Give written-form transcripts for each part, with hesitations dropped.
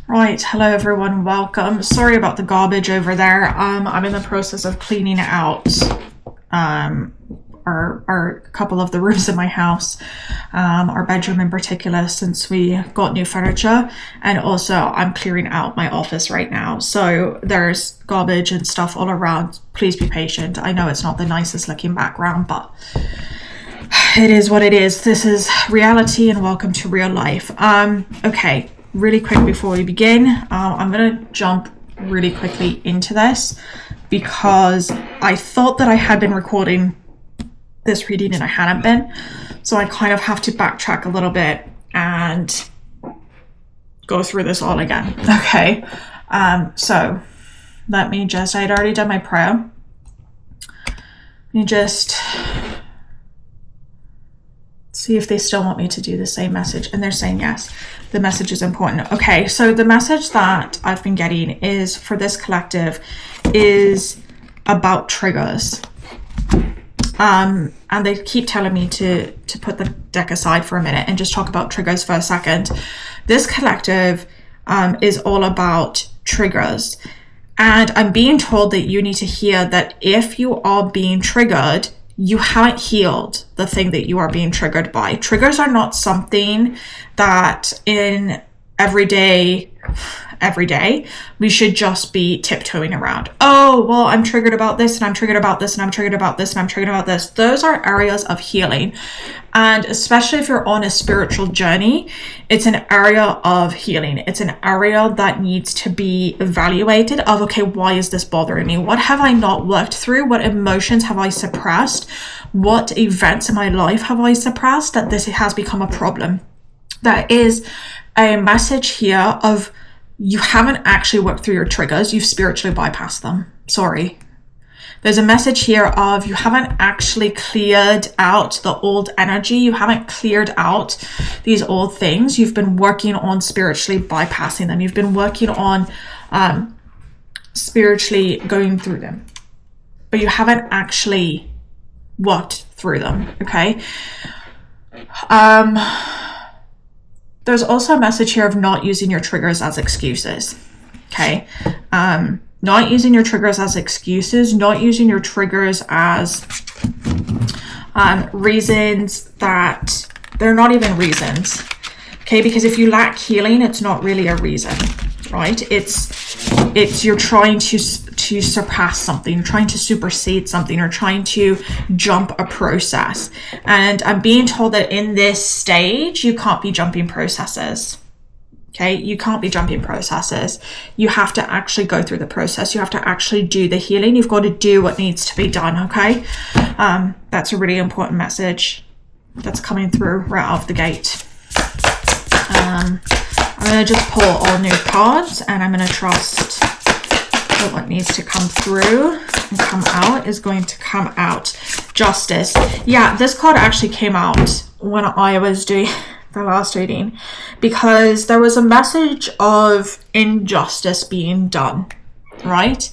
Right, hello everyone, welcome. Sorry about the garbage over there. I'm in the process of cleaning out our couple of the rooms in my house, our bedroom in particular, since we got new furniture, and also I'm clearing out my office right now. So there's garbage and stuff all around. Please be patient. I know it's not the nicest looking background, but it is what it is. This is reality, and welcome to real life. Okay. Really quick before we begin, I'm going to jump really quickly into this because I thought that I had been recording this reading and I hadn't been. So I kind of have to backtrack a little bit and go through this all again. Okay. So let me just, I had already done my prayer. Let me just see if they still want me to do the same message. And they're saying yes, the message is important. Okay, so the message that I've been getting is for this collective is about triggers. And they keep telling me to put the deck aside for a minute and just talk about triggers for a second. This collective is all about triggers. And I'm being told that you need to hear that if you are being triggered, you haven't healed the thing that you are being triggered by. Triggers are not something that in every day we should just be tiptoeing around. Oh, well, I'm triggered about this, and I'm triggered about this, and I'm triggered about this, and I'm triggered about this. Those are areas of healing. And especially if you're on a spiritual journey, it's an area of healing. It's an area that needs to be evaluated of, okay, why is this bothering me? What have I not worked through? What emotions have I suppressed? What events in my life have I suppressed that this has become a problem? There is a message here of you haven't actually worked through your triggers. You've spiritually bypassed them. Sorry. There's a message here of you haven't actually cleared out the old energy. You haven't cleared out these old things. You've been working on spiritually bypassing them. You've been working on spiritually going through them, but you haven't actually worked through them. Okay. There's also a message here of not using your triggers as excuses. Okay. Not using your triggers as excuses, not using your triggers as reasons that they're not even reasons. Okay. Because if you lack healing, it's not really a reason, right? It's you're trying to surpass something, trying to supersede something, or trying to jump a process. And I'm being told that in this stage, you can't be jumping processes. Okay, you can't be jumping processes. You have to actually go through the process. You have to actually do the healing. You've got to do what needs to be done. Okay, that's a really important message that's coming through right out of the gate. I'm going to just pull all new cards, and I'm going to trust that what needs to come through and come out is going to come out. Justice. Yeah, this card actually came out when I was doing the last reading because there was a message of injustice being done, right?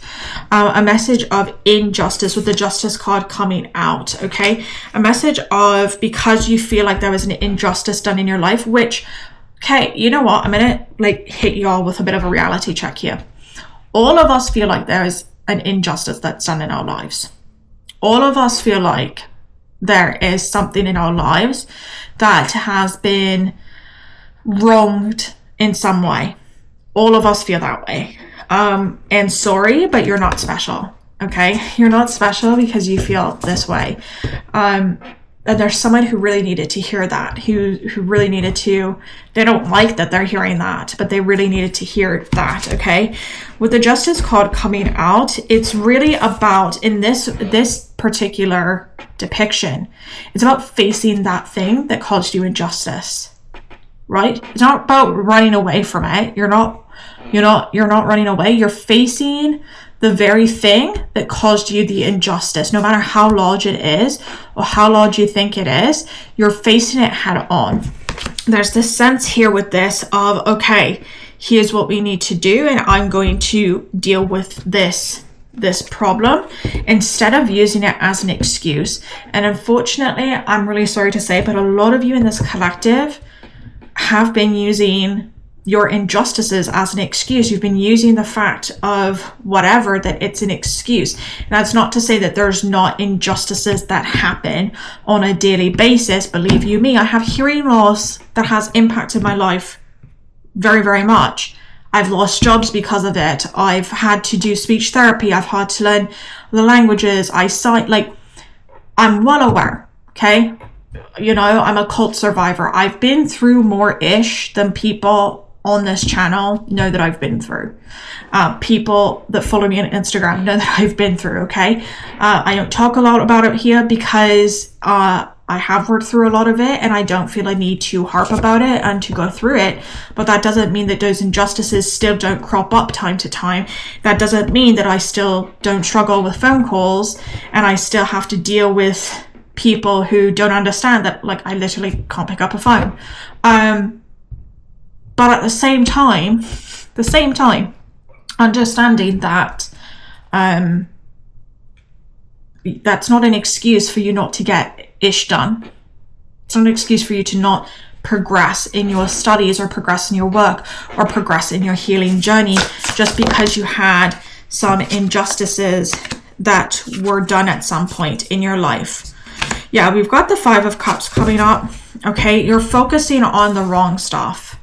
A message of injustice with the Justice card coming out, okay? A message of because you feel like there was an injustice done in your life, which, okay, you know what? I'm going to hit y'all with a bit of a reality check here. All of us feel like there is an injustice that's done in our lives. All of us feel like there is something in our lives that has been wronged in some way. All of us feel that way. And sorry, but you're not special. Okay? You're not special because you feel this way. And there's someone who really needed to hear that, who really needed to, they don't like that they're hearing that, but they really needed to hear that, okay? With the Justice card coming out, it's really about, in this particular depiction, it's about facing that thing that caused you injustice, right? It's not about running away from it. You're not running away. You're facing the very thing that caused you the injustice. No matter how large it is or how large you think it is, you're facing it head on. There's this sense here with this of, okay, here's what we need to do, and I'm going to deal with this problem instead of using it as an excuse. And unfortunately, I'm really sorry to say, but a lot of you in this collective have been using your injustices as an excuse. You've been using the fact of whatever, that it's an excuse. And that's not to say that there's not injustices that happen on a daily basis. Believe you me, I have hearing loss that has impacted my life very, very much. I've lost jobs because of it. I've had to do speech therapy. I've had to learn the languages. I'm well aware, okay? You know, I'm a cult survivor. I've been through more ish than people on this channel know that I've been through. People that follow me on Instagram know that I've been through, okay? I don't talk a lot about it here because I have worked through a lot of it, and I don't feel I need to harp about it and to go through it. But that doesn't mean that those injustices still don't crop up time to time. That doesn't mean that I still don't struggle with phone calls and I still have to deal with people who don't understand that, like, I literally can't pick up a phone. But at the same time, understanding that that's not an excuse for you not to get ish done. It's not an excuse for you to not progress in your studies or progress in your work or progress in your healing journey just because you had some injustices that were done at some point in your life. Yeah, we've got the 5 of Cups coming up. Okay, you're focusing on the wrong stuff,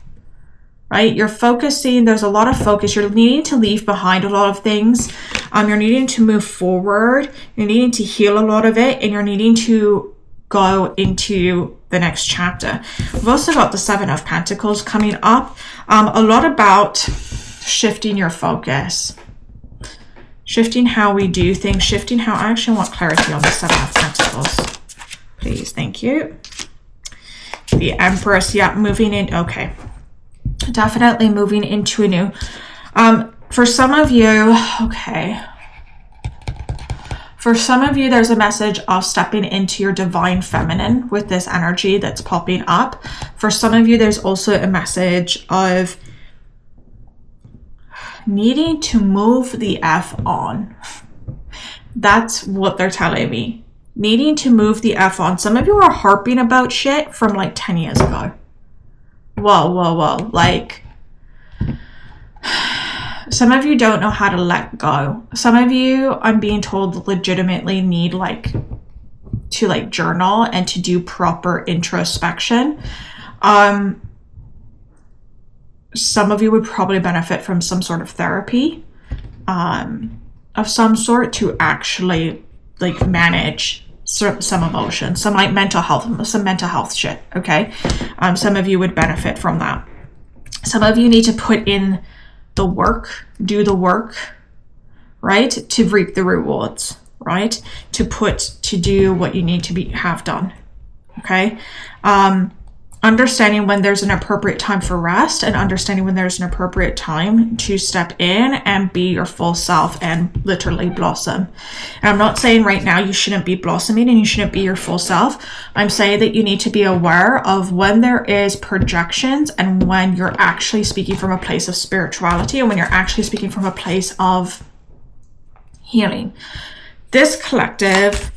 right? You're focusing, there's a lot of focus. You're needing to leave behind a lot of things. You're needing to move forward. You're needing to heal a lot of it, and you're needing to go into the next chapter. We've also got the 7 of Pentacles coming up. A lot about shifting your focus, shifting how we do things, shifting how I actually want clarity on the 7 of Pentacles. Please, thank you. The Empress, yeah, moving in. Okay. Definitely moving into a new, for some of you, okay. For some of you, there's a message of stepping into your divine feminine with this energy that's popping up. For some of you, there's also a message of needing to move the F on. That's what they're telling me. Needing to move the F on. Some of you are harping about shit from like 10 years ago. Whoa. Like, some of you don't know how to let go. Some of you, I'm being told, legitimately need to journal and to do proper introspection. Some of you would probably benefit from some sort of therapy of some sort to actually manage some emotions, some mental health shit. Okay. Some of you would benefit from that. Some of you need to put in the work, do the work, right? To reap the rewards, right? To do what you need to have done. Okay. Understanding when there's an appropriate time for rest, and understanding when there's an appropriate time to step in and be your full self and literally blossom. And I'm not saying right now you shouldn't be blossoming and you shouldn't be your full self. I'm saying that you need to be aware of when there is projections and when you're actually speaking from a place of spirituality and when you're actually speaking from a place of healing. This collective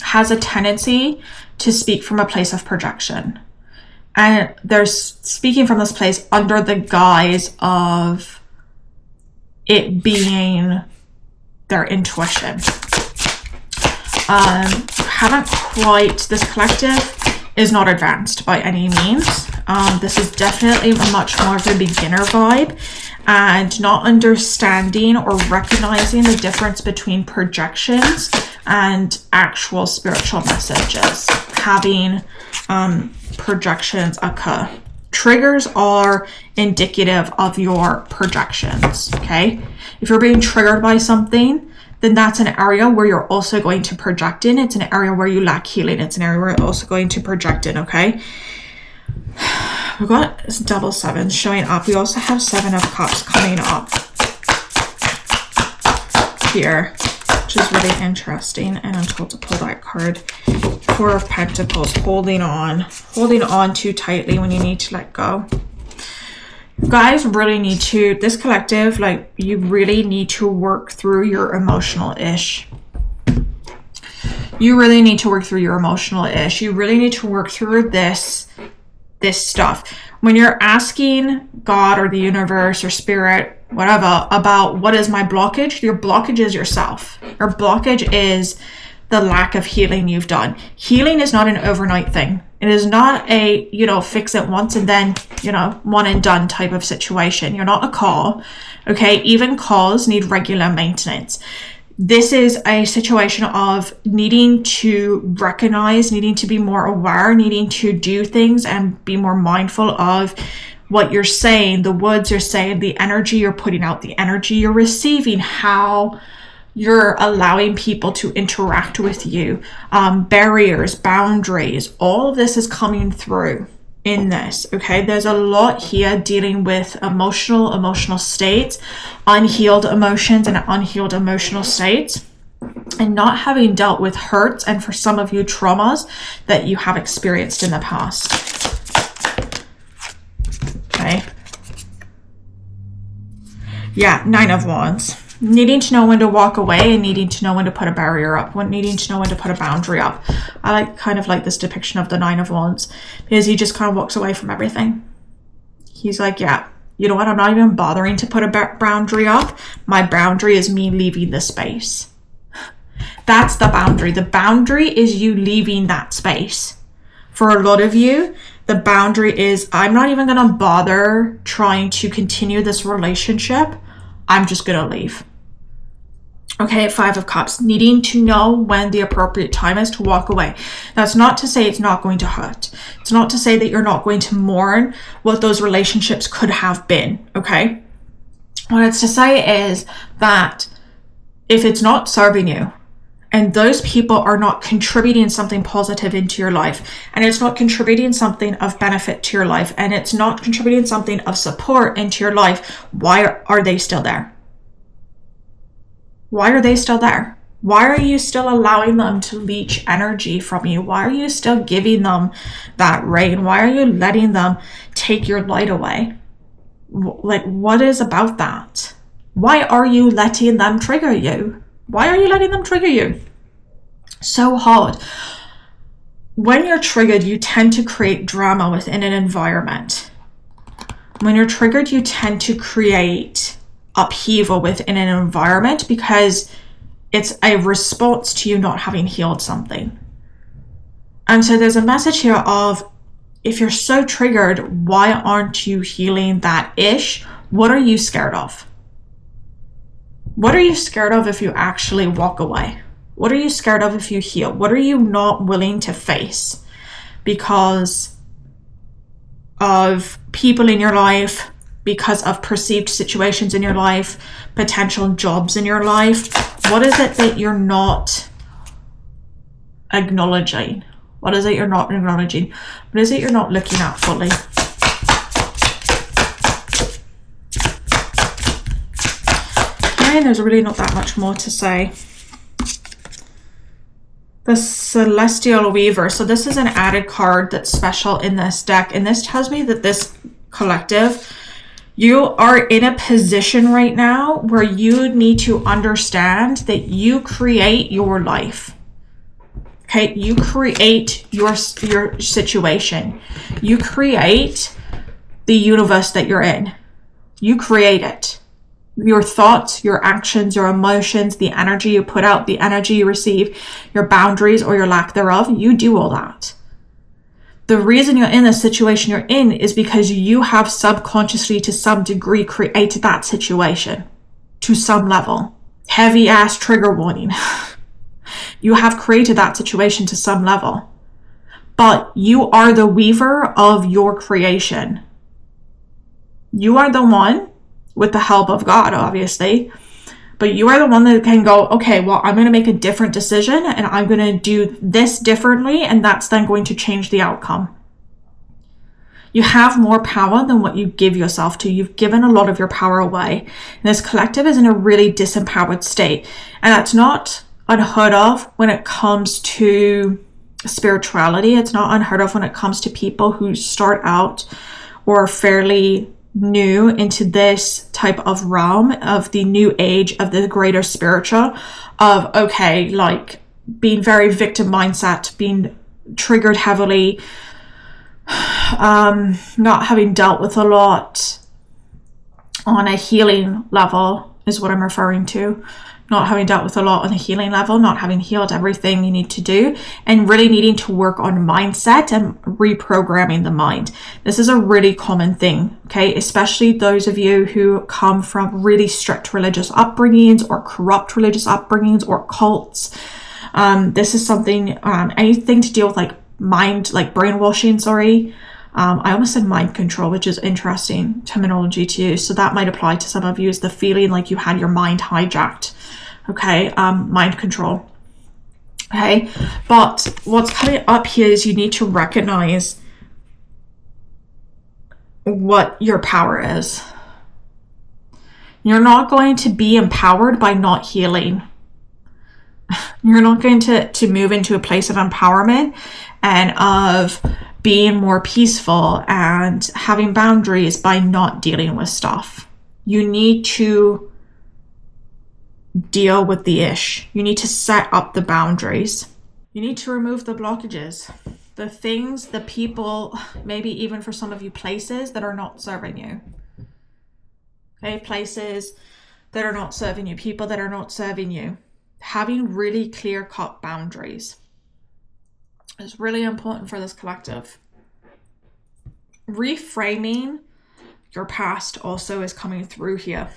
has a tendency to speak from a place of projection. And they're speaking from this place under the guise of it being their intuition. This collective is not advanced by any means. This is definitely much more of a beginner vibe, and not understanding or recognizing the difference between projections and actual spiritual messages. Having projections occur. Triggers are indicative of your projections, okay? If you're being triggered by something, then that's an area where you're also going to project in. It's an area where you lack healing. It's an area where you're also going to project in, okay? We've got double sevens showing up. We also have 7 of Cups coming up here, which is really interesting. And I'm told to pull that card. 4 of Pentacles, holding on too tightly when you need to let go. You guys really need to, this collective, you really need to work through your emotional ish. You really need to work through your emotional ish. You really need to work through this this stuff. When you're asking God or the universe or spirit, whatever, about what is my blockage, your blockage is yourself. Your blockage is the lack of healing you've done. Healing is not an overnight thing. It is not a, fix it once and then, one and done type of situation. You're not a car, okay? Even cars need regular maintenance. This is a situation of needing to recognize, needing to be more aware, needing to do things and be more mindful of what you're saying, the words you're saying, the energy you're putting out, the energy you're receiving, how you're allowing people to interact with you, barriers, boundaries, all of this is coming through in this, okay? There's a lot here dealing with emotional states, unhealed emotions and unhealed emotional states, and not having dealt with hurts, and for some of you, traumas that you have experienced in the past, okay? Yeah, 9 of Wands. Needing to know when to walk away and needing to know when to put a barrier up, needing to know when to put a boundary up. I kind of like this depiction of the 9 of Wands because he just kind of walks away from everything. He's like, yeah, you know what? I'm not even bothering to put a boundary up. My boundary is me leaving the space. That's the boundary. The boundary is you leaving that space. For a lot of you, the boundary is I'm not even going to bother trying to continue this relationship. I'm just going to leave. Okay, 5 of Cups, needing to know when the appropriate time is to walk away. That's not to say it's not going to hurt. It's not to say that you're not going to mourn what those relationships could have been, okay? What it's to say is that if it's not serving you, and those people are not contributing something positive into your life, and it's not contributing something of benefit to your life, and it's not contributing something of support into your life, why are they still there? Why are they still there? Why are you still allowing them to leech energy from you? Why are you still giving them that rain? Why are you letting them take your light away? Like, what is about that? Why are you letting them trigger you? Why are you letting them trigger you? So hard. When you're triggered, you tend to create drama within an environment. When you're triggered, you tend to create upheaval within an environment because it's a response to you not having healed something. And so there's a message here of, if you're so triggered, why aren't you healing that ish? What are you scared of? What are you scared of if you actually walk away? What are you scared of if you heal? What are you not willing to face because of people in your life, because of perceived situations in your life, potential jobs in your life? What is it that you're not acknowledging? What is it you're not acknowledging? What is it you're not looking at fully? Okay, there's really not that much more to say. The Celestial Weaver. So this is an added card that's special in this deck. And this tells me that this collective, you are in a position right now where you need to understand that you create your life. Okay, you create your situation. You create the universe that you're in. You create it. Your thoughts, your actions, your emotions, the energy you put out, the energy you receive, your boundaries or your lack thereof, you do all that. The reason you're in the situation you're in is because you have subconsciously to some degree created that situation to some level. Heavy ass trigger warning. You have created that situation to some level. But you are the weaver of your creation. You are the one, with the help of God, obviously, but you are the one that can go, okay, well, I'm going to make a different decision and I'm going to do this differently, and that's then going to change the outcome. You have more power than what you give yourself to. You've given a lot of your power away. And this collective is in a really disempowered state. And that's not unheard of when it comes to spirituality. It's not unheard of when it comes to people who start out or are fairly new into this type of realm of the new age, of the greater spiritual, of, okay, like being very victim mindset, being triggered heavily, not having dealt with a lot on a healing level is what I'm referring to. Not having dealt with a lot on a healing level, not having healed everything you need to do, and really needing to work on mindset and reprogramming the mind. This is a really common thing, okay? Especially those of you who come from really strict religious upbringings or corrupt religious upbringings or cults. This is something, anything to deal with like brainwashing, I almost said mind control, which is interesting terminology to use. So that might apply to some of you, is the feeling like you had your mind hijacked. Okay, mind control. Okay, but what's coming up here is you need to recognize what your power is. You're not going to be empowered by not healing. You're not going to move into a place of empowerment and of being more peaceful and having boundaries by not dealing with stuff. You need to deal with the ish. You need to set up the boundaries. You need to remove the blockages, the things, the people, maybe even for some of you, places that are not serving you. Okay, places that are not serving you, people that are not serving you. Having really clear-cut boundaries is really important for this collective. Reframing your past also is coming through here.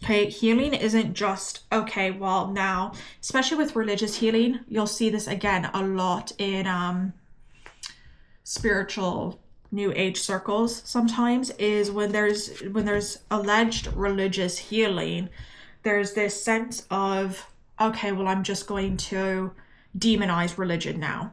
Okay, healing isn't just, okay, well now, especially with religious healing, you'll see this again a lot in spiritual new age circles sometimes, is when there's alleged religious healing, there's this sense of, okay, well, I'm just going to demonize religion now.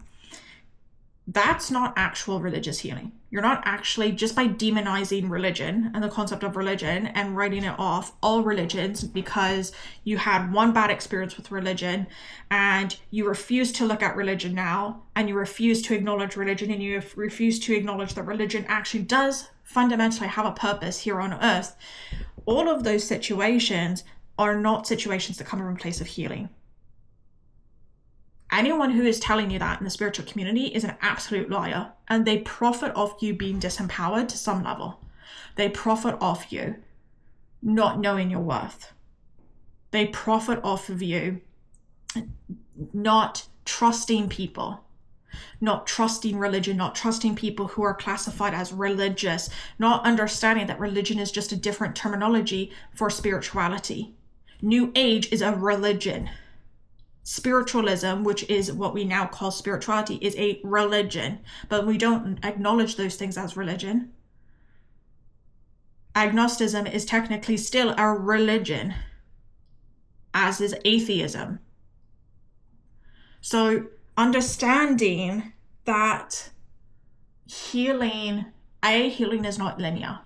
That's not actual religious healing. You're not actually, just by demonizing religion and the concept of religion and writing it off, all religions, because you had one bad experience with religion and you refuse to look at religion now, and you refuse to acknowledge religion, and you refuse to acknowledge that religion actually does fundamentally have a purpose here on earth. All of those situations are not situations that come from a place of healing. Anyone who is telling you that in the spiritual community is an absolute liar, and they profit off you being disempowered to some level. They profit off you not knowing your worth. They profit off of you not trusting people, not trusting religion, not trusting people who are classified as religious, not understanding that religion is just a different terminology for spirituality. New Age is a religion. Spiritualism, which is what we now call spirituality, is a religion, but we don't acknowledge those things as religion. Agnosticism is technically still a religion, as is atheism. So understanding that healing is not linear.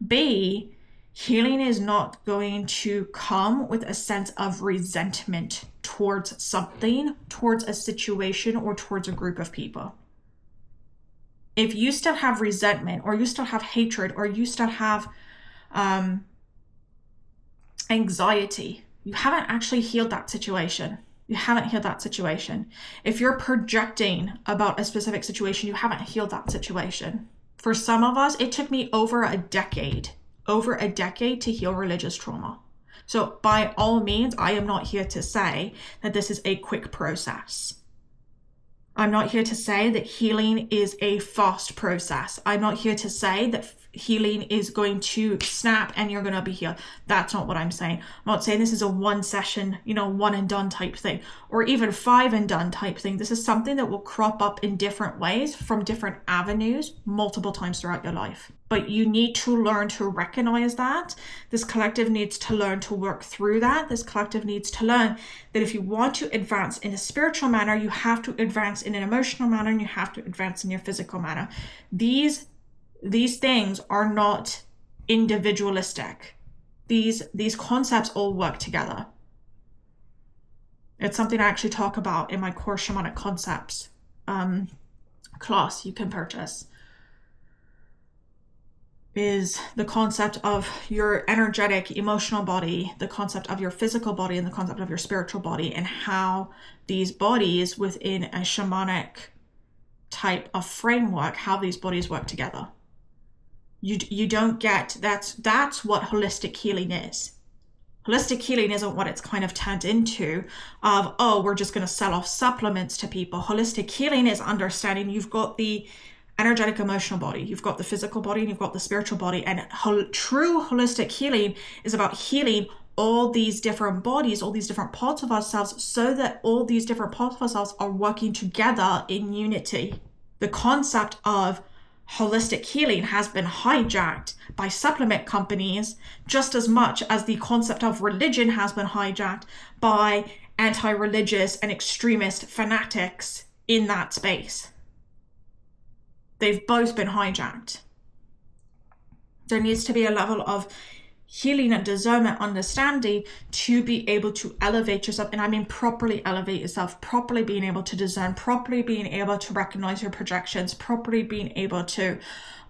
B, healing is not going to come with a sense of resentment towards something, towards a situation, or towards a group of people. If you still have resentment, or you still have hatred, or you still have anxiety, you haven't actually healed that situation. You haven't healed that situation. If you're projecting about a specific situation, you haven't healed that situation. For some of us, it took me over a decade to heal religious trauma. So by all means, I am not here to say that this is a quick process. I'm not here to say that healing is a fast process. I'm not here to say that healing is going to snap and you're going to be healed. That's not what I'm saying. I'm not saying this is a one session, one and done type thing, or even 5 and done type thing. This is something that will crop up in different ways from different avenues multiple times throughout your life. But you need to learn to recognize that. This collective needs to learn to work through that. This collective needs to learn that if you want to advance in a spiritual manner, you have to advance in an emotional manner, and you have to advance in your physical manner. These things are not individualistic. These concepts all work together. It's something I actually talk about in my core shamanic concepts class you can purchase. Is the concept of your energetic emotional body, the concept of your physical body, and the concept of your spiritual body, and how these bodies within a shamanic type of framework how these bodies work together. You don't get that's what holistic healing is. Holistic healing isn't what it's kind of turned into of, oh, we're just going to sell off supplements to people. Holistic healing is understanding you've got the energetic emotional body, you've got the physical body, and you've got the spiritual body. And true holistic healing is about healing all these different bodies, all these different parts of ourselves, so that all these different parts of ourselves are working together in unity. The concept of holistic healing has been hijacked by supplement companies just as much as the concept of religion has been hijacked by anti-religious and extremist fanatics in that space. They've both been hijacked. There needs to be a level of healing and discernment, understanding to be able to elevate yourself. And I mean properly elevate yourself, properly being able to discern, properly being able to recognize your projections, properly being able to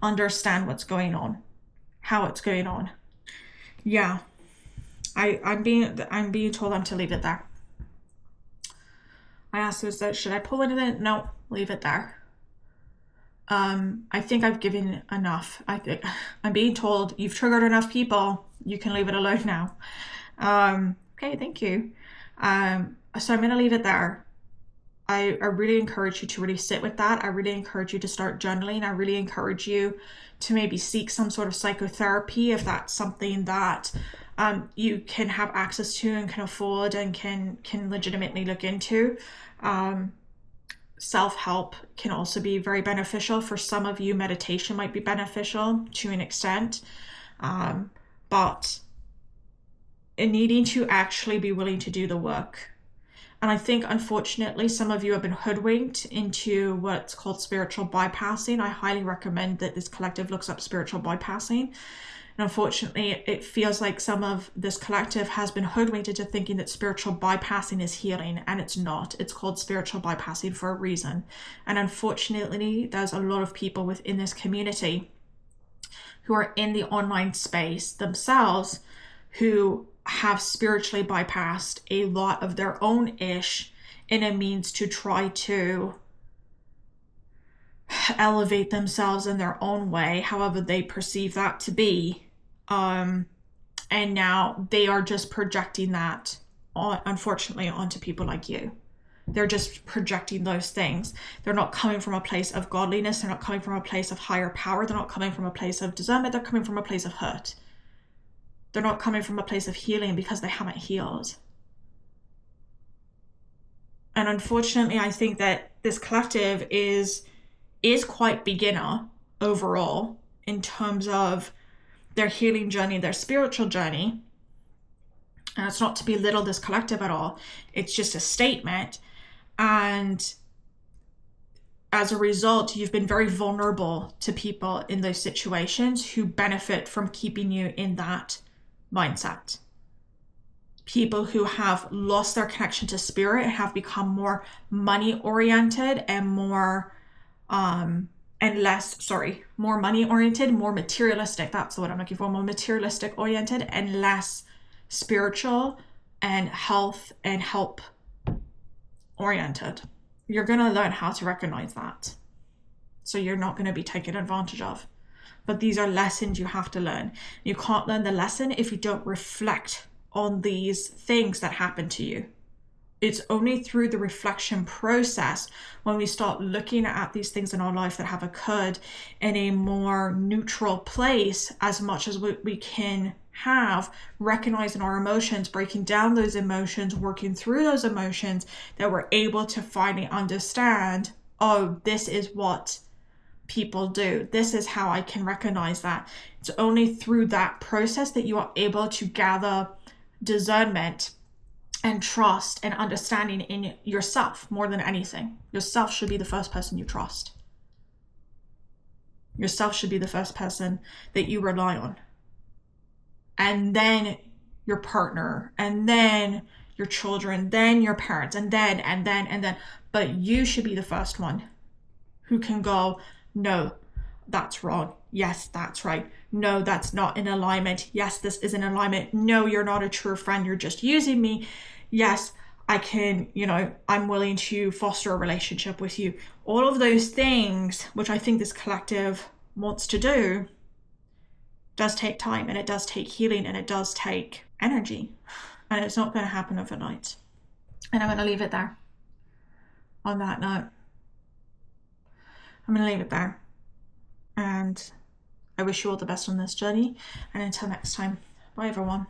understand what's going on, how it's going on. Yeah, I'm being told I'm to leave it there. I asked this, should I pull anything? No, leave it there. I think I've given enough. I'm being told you've triggered enough people. You can leave it alone now. Okay, thank you. So I'm going to leave it there. I really encourage you to really sit with that. I really encourage you to start journaling. I really encourage you to maybe seek some sort of psychotherapy if that's something that you can have access to and can afford and can legitimately look into. Self-help can also be very beneficial. For some of you, meditation might be beneficial to an extent, but needing to actually be willing to do the work. And I think, unfortunately, some of you have been hoodwinked into what's called spiritual bypassing. I highly recommend that this collective looks up spiritual bypassing. And unfortunately, it feels like some of this collective has been hoodwinked into thinking that spiritual bypassing is healing, and it's not. It's called spiritual bypassing for a reason. And unfortunately, there's a lot of people within this community who are in the online space themselves who have spiritually bypassed a lot of their own ish in a means to try to elevate themselves in their own way, however they perceive that to be. And now they are just projecting that, unfortunately, onto people like you. They're just projecting those things. They're not coming from a place of godliness. They're not coming from a place of higher power. They're not coming from a place of discernment. They're coming from a place of hurt. They're not coming from a place of healing because they haven't healed. And unfortunately, I think that this collective is quite beginner overall in terms of their healing journey, their spiritual journey. And it's not to belittle this collective at all. It's just a statement. And as a result, you've been very vulnerable to people in those situations who benefit from keeping you in that mindset. People who have lost their connection to spirit and have become more money oriented and more more money oriented, more materialistic. That's the word I'm looking for. More materialistic oriented and less spiritual and health and help oriented. You're going to learn how to recognize that. So you're not going to be taken advantage of. But these are lessons you have to learn. You can't learn the lesson if you don't reflect on these things that happen to you. It's only through the reflection process when we start looking at these things in our life that have occurred in a more neutral place, as much as we can have, recognizing our emotions, breaking down those emotions, working through those emotions, that we're able to finally understand, oh, this is what people do. This is how I can recognize that. It's only through that process that you are able to gather discernment and trust and understanding in yourself more than anything. Yourself should be the first person you trust. Yourself should be the first person that you rely on. And then your partner, and then your children, then your parents, and then. But you should be the first one who can go, no, that's wrong. Yes, that's right. No, that's not in alignment. Yes, this is in alignment. No, you're not a true friend. You're just using me. Yes, I can, you know, I'm willing to foster a relationship with you. All of those things, which I think this collective wants to do, does take time, and it does take healing, and it does take energy, and it's not going to happen overnight. And I'm going to leave it there. On that note, I'm going to leave it there. And I wish you all the best on this journey. And until next time, bye everyone.